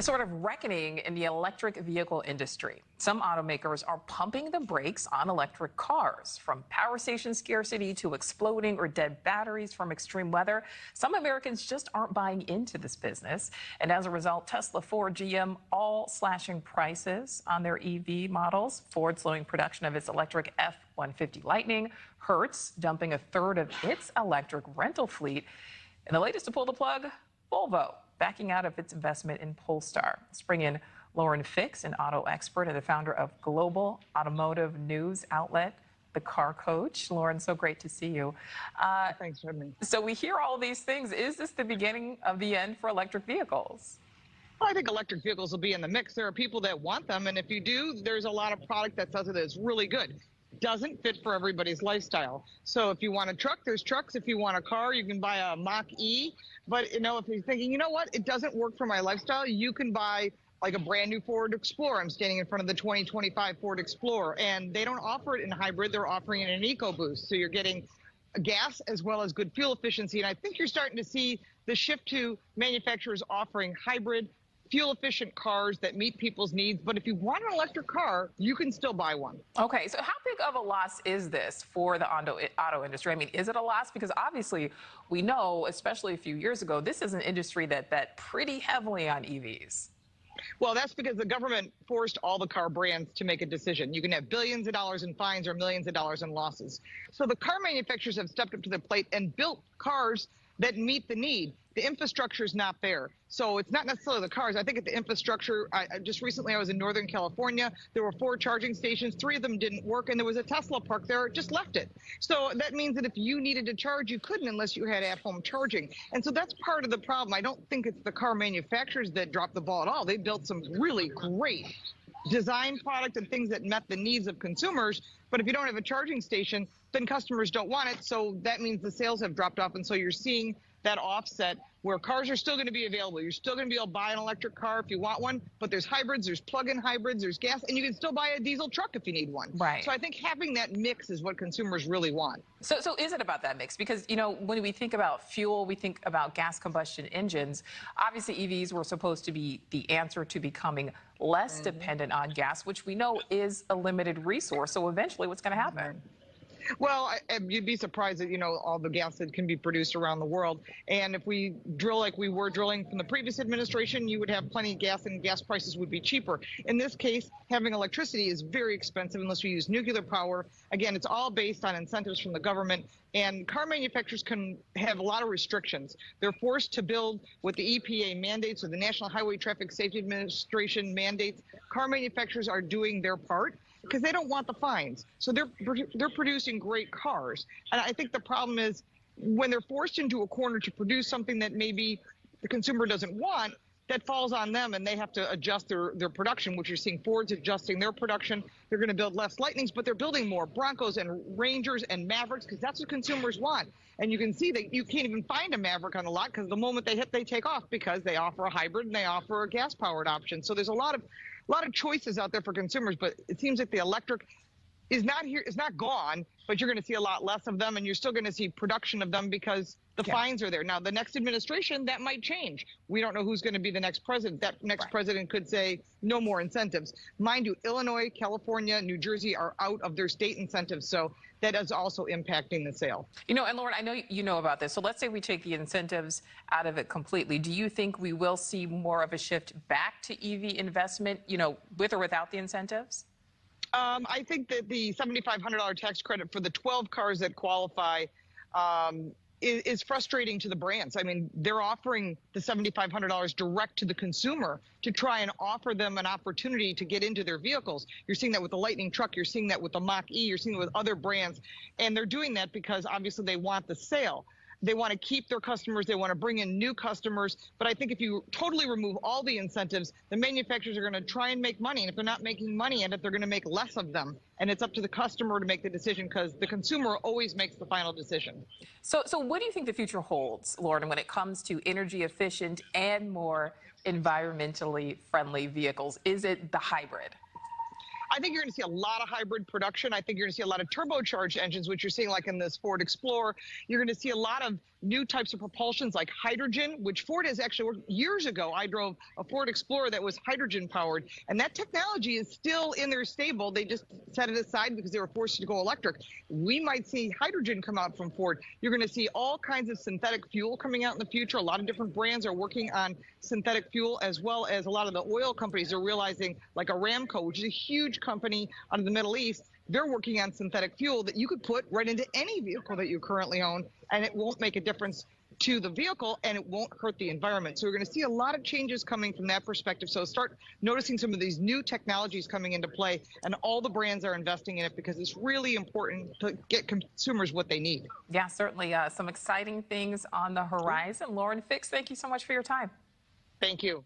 A sort of reckoning in the electric vehicle industry. Some automakers are pumping the brakes on electric cars. From power station scarcity to exploding or dead batteries from extreme weather, some Americans just aren't buying into this business. And as a result, Tesla, Ford, GM all slashing prices on their EV models. Ford slowing production of its electric F-150 Lightning. Hertz dumping a third of its electric rental fleet. And the latest to pull the plug, Volvo backing out of its investment in Polestar. Let's bring in Lauren Fix, an auto expert and the founder of global automotive news outlet, The Car Coach. Lauren, so great to see you. Thanks for having me. So we hear all these things. Is this the beginning of the end for electric vehicles? Well, I think electric vehicles will be in the mix. There are people that want them, and if you do, there's a lot of product that says it is really good. Doesn't fit for everybody's lifestyle. So if you want a truck, there's trucks. If you want a car, you can buy a Mach-E. But, if you're thinking, you know what, it doesn't work for my lifestyle, you can buy like a brand new Ford Explorer. I'm standing in front of the 2025 Ford Explorer, and they don't offer it in hybrid. They're offering it in EcoBoost. So you're getting gas as well as good fuel efficiency. And I think you're starting to see the shift to manufacturers offering hybrid, fuel-efficient cars that meet people's needs. But if you want an electric car, you can still buy one. Okay, so how big of a loss is this for the auto industry? I mean, is it a loss? Because obviously we know, especially a few years ago, this is an industry that bet pretty heavily on EVs. Well, that's because the government forced all the car brands to make a decision. You can have billions of dollars in fines or millions of dollars in losses. So the car manufacturers have stepped up to the plate and built cars that meet the need. The infrastructure is not there. So it's not necessarily the cars. I think at the infrastructure, just recently I was in Northern California. There were 4 charging stations. 3 of them didn't work, and there was a Tesla park there. Just left it. So that means that if you needed to charge, you couldn't unless you had at-home charging. And so that's part of the problem. I don't think it's the car manufacturers that dropped the ball at all. They built some really great design product and things that met the needs of consumers. But if you don't have a charging station, then customers don't want it. So that means the sales have dropped off. And so you're seeing that offset where cars are still going to be available. You're still going to be able to buy an electric car if you want one, but there's hybrids, there's plug-in hybrids, there's gas, and you can still buy a diesel truck if you need one. Right. So I think having that mix is what consumers really want. So is it about that mix? Because, when we think about fuel, we think about gas combustion engines. Obviously, EVs were supposed to be the answer to becoming less dependent on gas, which we know is a limited resource. So eventually, what's going to happen? Well, you'd be surprised that, all the gas that can be produced around the world. And if we drill like we were drilling from the previous administration, you would have plenty of gas and gas prices would be cheaper. In this case, having electricity is very expensive unless you use nuclear power. Again, it's all based on incentives from the government. And car manufacturers can have a lot of restrictions. They're forced to build what the EPA mandates or the National Highway Traffic Safety Administration mandates. Car manufacturers are doing their part because they don't want the fines. So they're producing great cars. And I think the problem is when they're forced into a corner to produce something that maybe the consumer doesn't want, that falls on them and they have to adjust their production, which you're seeing Ford's adjusting their production. They're going to build less Lightnings, but they're building more Broncos and Rangers and Mavericks because that's what consumers want. And you can see that you can't even find a Maverick on the lot because the moment they hit, they take off because they offer a hybrid and they offer a gas-powered option. So there's a lot of choices out there for consumers, but it seems like the electric is not here, is not gone, but you're going to see a lot less of them, and you're still going to see production of them because the fines are there. Now, the next administration, that might change. We don't know who's going to be the next president. That next president could say no more incentives. Mind you, Illinois, California, New Jersey are out of their state incentives, so that is also impacting the sale. And Lauren, I know you know about this. So let's say we take the incentives out of it completely. Do you think we will see more of a shift back to EV investment, with or without the incentives? I think that the $7,500 tax credit for the 12 cars that qualify is frustrating to the brands. I mean, they're offering the $7,500 direct to the consumer to try and offer them an opportunity to get into their vehicles. You're seeing that with the Lightning truck. You're seeing that with the Mach-E. You're seeing it with other brands. And they're doing that because obviously they want the sale. They want to keep their customers. They want to bring in new customers. But I think if you totally remove all the incentives, the manufacturers are going to try and make money. And if they're not making money in it, they're going to make less of them. And it's up to the customer to make the decision because the consumer always makes the final decision. So what do you think the future holds, Lauren, when it comes to energy efficient and more environmentally friendly vehicles? Is it the hybrid? I think you're going to see a lot of hybrid production. I think you're going to see a lot of turbocharged engines, which you're seeing like in this Ford Explorer. You're going to see a lot of new types of propulsions like hydrogen, which Ford has actually worked. Years ago, I drove a Ford Explorer that was hydrogen powered, and that technology is still in their stable. They just set it aside because they were forced to go electric. We might see hydrogen come out from Ford. You're going to see all kinds of synthetic fuel coming out in the future. A lot of different brands are working on synthetic fuel, as well as a lot of the oil companies are realizing, like Aramco, which is a huge company out of the Middle East. They're working on synthetic fuel that you could put right into any vehicle that you currently own, and it won't make a difference to the vehicle, and it won't hurt the environment. So we're going to see a lot of changes coming from that perspective. So start noticing some of these new technologies coming into play, and all the brands are investing in it because it's really important to get consumers what they need. Yeah, certainly some exciting things on the horizon. Lauren Fix, thank you so much for your time. Thank you.